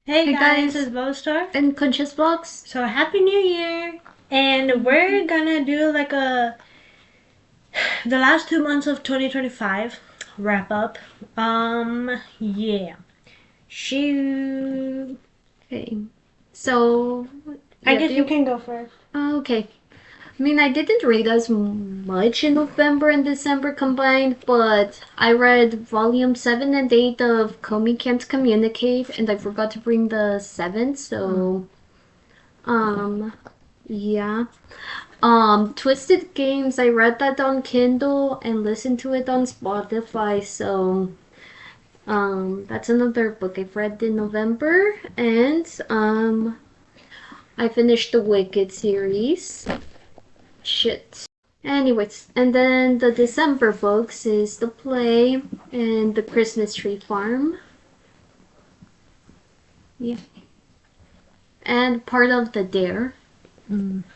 Hey Hey guys, guys, it's Bowstar. and Conscious Vlogs. So happy New Year! And we're gonna do like the last 2 months of 2025 wrap up. Yeah. Shoot. Okay, so I yeah, guess you can go first. okay. I mean, I didn't read as much in November and December combined, but I read volume 7 and 8 of Comey Can't Communicate, and I forgot to bring the 7th, so, um, yeah. Twisted Games, I read that on Kindle and listened to it on Spotify, so that's another book I've read in November, and I finished the Wicked series. Shit. Anyways, and then the December books is the play and the Christmas Tree Farm. Yeah, and part of the Dare,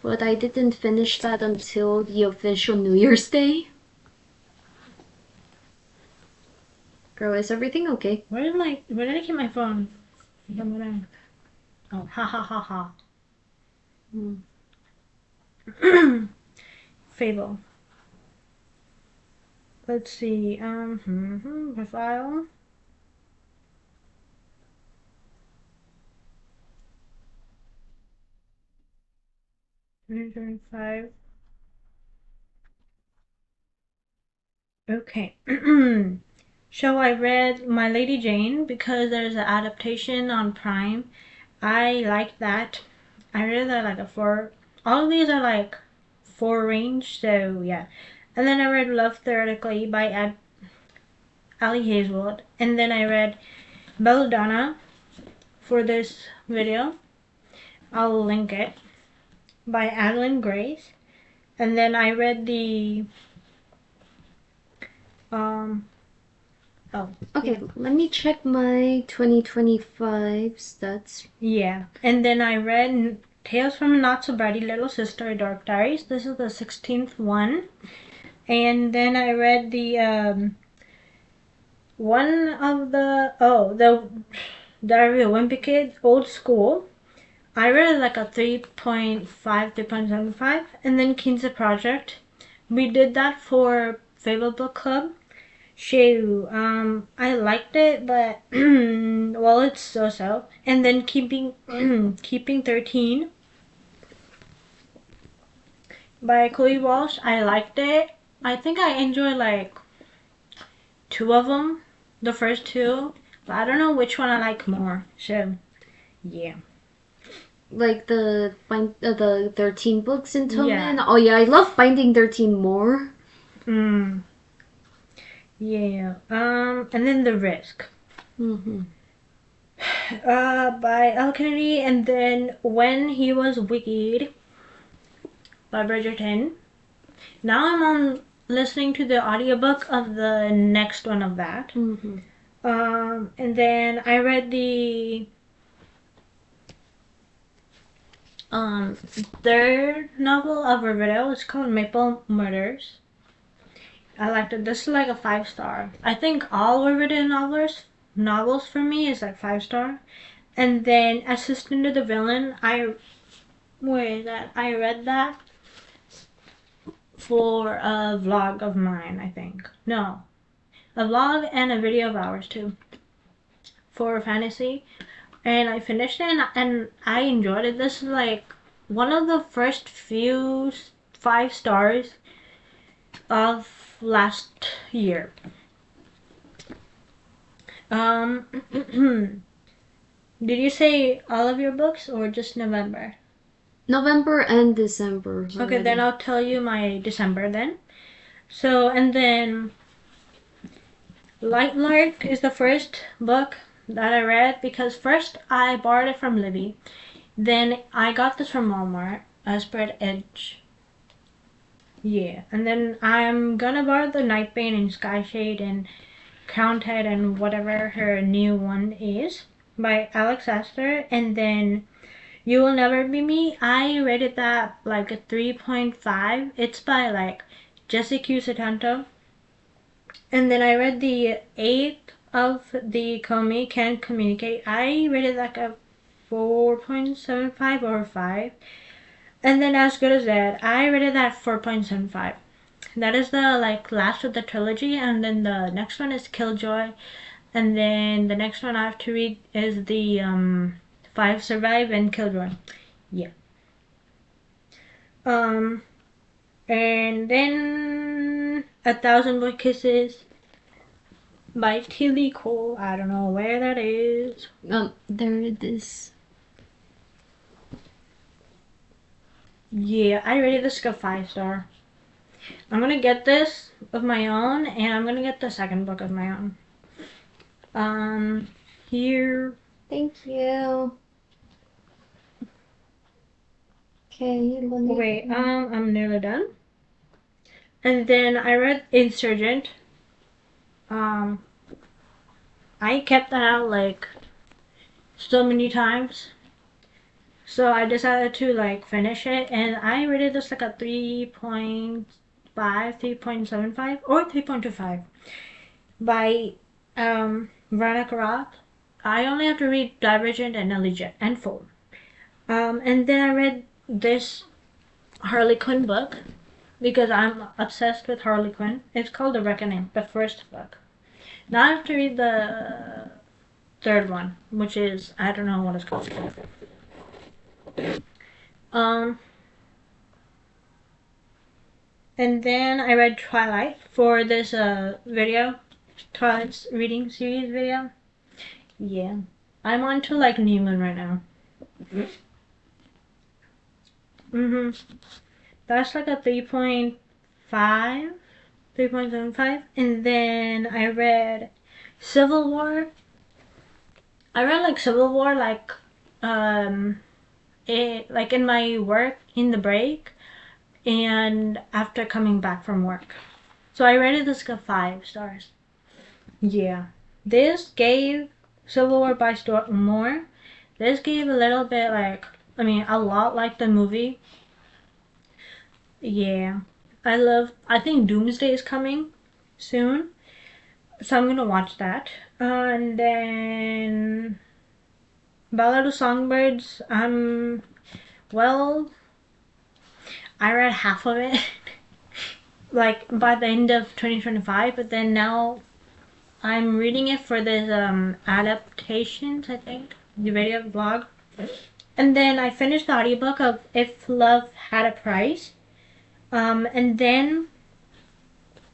but I didn't finish that until the official New Year's Day. Girl, is everything okay? Where did I keep my phone? Oh, ha ha ha ha. Mm. Fable. Let's see. Profile. 2025. Okay. So I read My Lady Jane because there's an adaptation on Prime. I like that. I really like a four. All of these are like four range, so yeah. And then I read Love Theoretically by Ali Hazelwood. And then I read Belladonna for this video. I'll link it by Adeline Grace. And then I read the um oh Okay, yeah. let me check my 2025 stats. Yeah. And then I read Tales from a Not So Bratty Little Sister, Dark Diaries. This is the 16th one. And then I read the one of the Diary of a Wimpy Kid, Old School. I read like a 3.5, 3.75. And then King's Project. We did that for Fable Book Club. Shoo. I liked it, but well, it's so. And then keeping 13 by Chloe Walsh. I liked it. I think I enjoyed like two of them, the first two, but I don't know which one I like more. So yeah, Like the 13 books in yeah, Toman. Oh yeah, I love Binding 13 more. mm, yeah. And then The Risk, Mm-hmm. by L. Kennedy, and then When He Was Wicked by Bridgerton. Now I'm on listening to the audiobook of the next one of that. Mm-hmm. And then I read the um third novel of Riverdale. It's called Maple Murders. I liked it. This is like a 5 star. I think all Riverdale novels for me is like 5 star. And then Assistant to the Villain, I read that for a vlog of mine, I think. No. A vlog and a video of ours too. For fantasy. And I finished it and I enjoyed it. This is like one of the first few 5 stars of last year. Um, did you say all of your books or just November? November and December Okay, then already. I'll tell you my December then. So, and then Light Lark is the first book that I read because first I borrowed it from Libby. Then I got this from Walmart, Spread Edge. Yeah, and then I'm gonna borrow the Nightbane and Skyshade and Crowned and whatever her new one is by Alex Astor. And then You Will Never Be Me. I rated that like a 3.5. It's by like Jesse Q. Sutanto. And then I read the 8th of the Comey Can't Communicate. I rated like a 4.75 or 5. And then As Good as Dead, I rated that 4.75. That is the last of the trilogy, and then the next one is Killjoy, and then the next one I have to read is the 5 Survive and Killjoy. Yeah. And then A Thousand Boy Kisses by Tilly Cole. I don't know where that is. There it is. Yeah, I rated this a 5-star. I'm gonna get this of my own, and I'm gonna get the second book of my own. Here. Thank you. Okay, Wait, I'm nearly done. And then I read Insurgent. I kept that out so many times. So I decided to finish it, and I rated this a 3.5, 3.75, or 3.25 by Veronica Roth. I only have to read Divergent and Allegiant and Full. And then I read this Harley Quinn book because I'm obsessed with Harley Quinn. It's called The Reckoning, the first book. Now I have to read the third one, which is, I don't know what it's called. And then I read Twilight for this video, Twilight's reading series video. Yeah, I'm on to New Moon right now. That's a 3.5, 3.75. And then I read Civil War. I read Civil War in my work in the break and after coming back from work. So I rated this 5 stars. Yeah. This gave Civil War by Stuart Moore. This gave a little bit a lot like the movie. Yeah. I think Doomsday is coming soon. So I'm gonna watch that. And then Ballad of Songbirds, I read half of it by the end of 2025, but then now I'm reading it for this adaptations, I think, the video blog. And then I finished the audiobook of If Love Had a Price. And then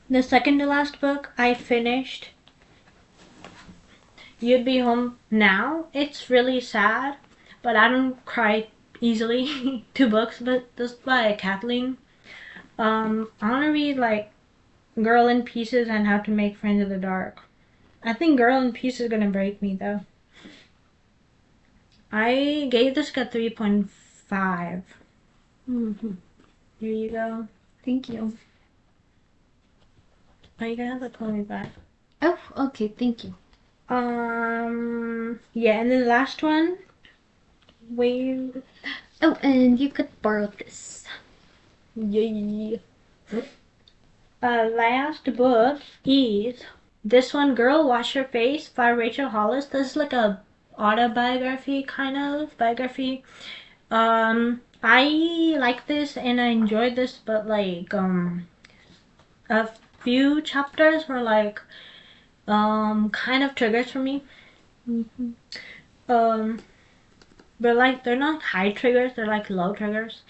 the second to last book I finished, You'd Be Home Now. It's really sad, but I don't cry easily to books, but this by Kathleen. I want to read Girl in Pieces and How to Make Friends in the Dark. I think Girl in Pieces is gonna break me though. I gave this a 3.5. Here you go. Thank you. Are you gonna have to call me back? Oh, okay, thank you. Yeah, and then the last one, Oh, and you could borrow this. Yeah. Last book is this one, Girl Wash Your Face by Rachel Hollis. This is a autobiography kind of biography. I like this and I enjoyed this, but a few chapters were kind of triggers for me. But they're not high triggers, they're low triggers.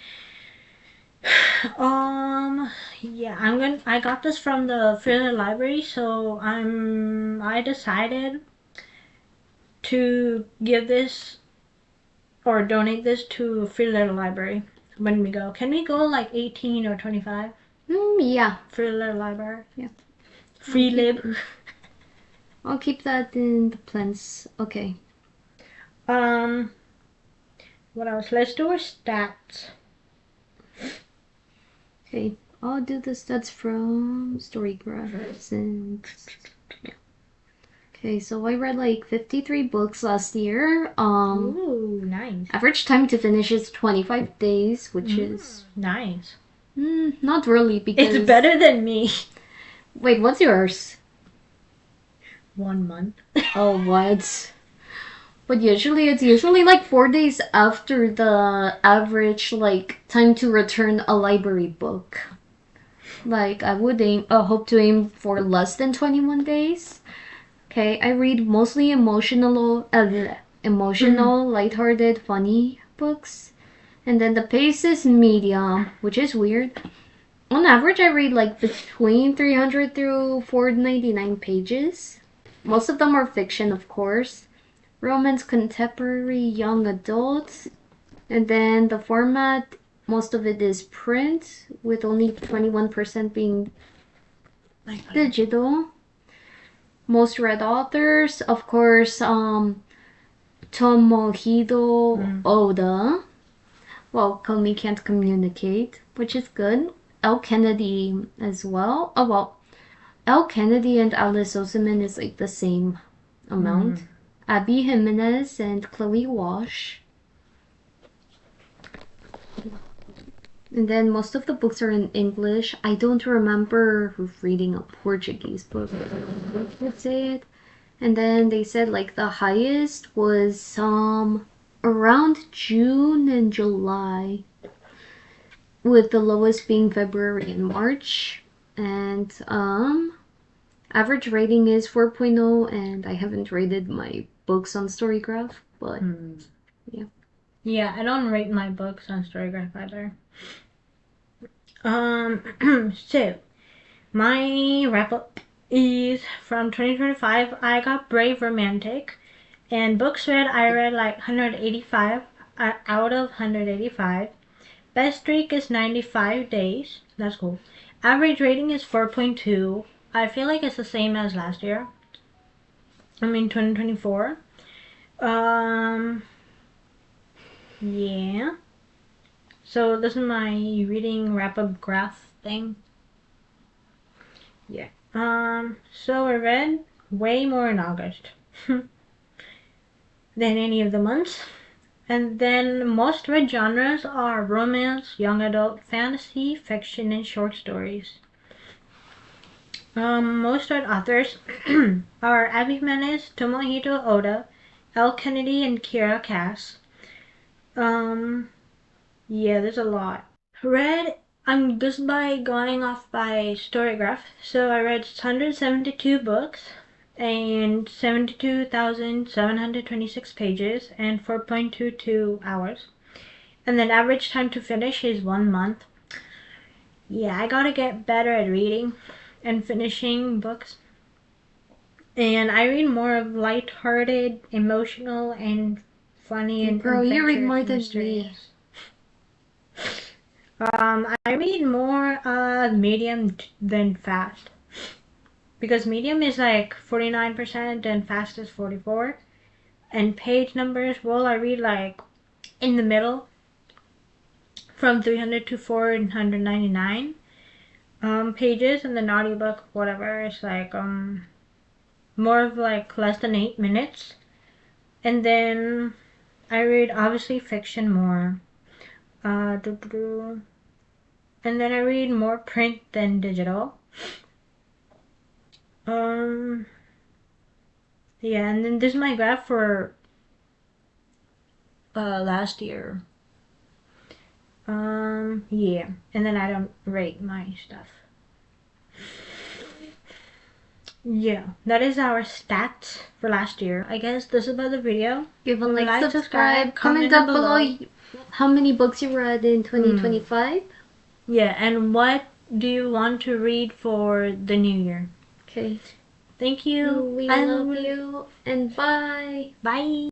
Yeah, I got this from the Thriller Library, so I decided to give this or donate this to Thriller Library when we go. Can we go 18 or 25? Yeah. Thriller Library. Yeah. Free lib. I'll keep that in the plans. Okay. What else? Let's do our stats. Okay, I'll do the stats from Storygraphs and yeah. Okay, so I read 53 books last year. Ooh, nice. Average time to finish is 25 days, which is nice. Not really because it's better than me. Wait, what's yours? 1 month. Oh, what? But usually it's usually like 4 days after the average like time to return a library book. Like I would hope to aim for less than 21 days. Okay, I read mostly emotional, lighthearted, funny books. And then the pace is medium, which is weird. On average, I read like between 300 through 499 pages. Most of them are fiction, of course. Romance, contemporary, young adults. And then the format, most of it is print, with only 21% being digital. Most read authors, of course, Tomohiro Oda. Well, Komi Can't Communicate, which is good. Elle Kennedy as well. Oh, well, Elle Kennedy and Alice Oseman is like the same amount. Abby Jimenez and Chloe Walsh. And then most of the books are in English. I don't remember reading a Portuguese book. Let's say it. And then they said like the highest was around June and July, with the lowest being February and March. And average rating is 4.0, and I haven't rated my books on Storygraph, but yeah. Yeah, I don't rate my books on Storygraph either. So my wrap up is from 2025. I got Brave Romantic, and books read, I read like 185 out of 185. Best streak is 95 days. That's cool. Average rating is 4.2. I feel like it's the same as last year. 2024. Yeah. So this is my reading wrap-up graph thing. Yeah. So I read way more in August than any of the months. And then most read genres are romance, young adult, fantasy, fiction, and short stories. Most read authors are Abby Jimenez, Tomohiro Oda, Elle Kennedy, and Kira Cass. Yeah, there's a lot. Read, I'm just by going off by Storygraph. So I read 172 books and 72,726 pages and 4.22 hours. And then average time to finish is 1 month. Yeah, I gotta get better at reading and finishing books. And I read more of light-hearted, emotional, and funny and Bro, you read more than me. I read more medium than fast, because medium is like 49% and fast is 44. And page numbers, well, I read like in the middle, from 300 to 499 pages, and the naughty book, whatever, is like more of like less than 8 minutes. And then I read obviously fiction more. And then I read more print than digital. Yeah, and then this is my graph for last year. Yeah, and then I don't rate my stuff. Yeah, that is our stats for last year. I guess this is about the video. Give a like, subscribe, comment down below how many books you read in 2025. Yeah, and what do you want to read for the new year? Okay. Thank you. We love you, and bye. Bye.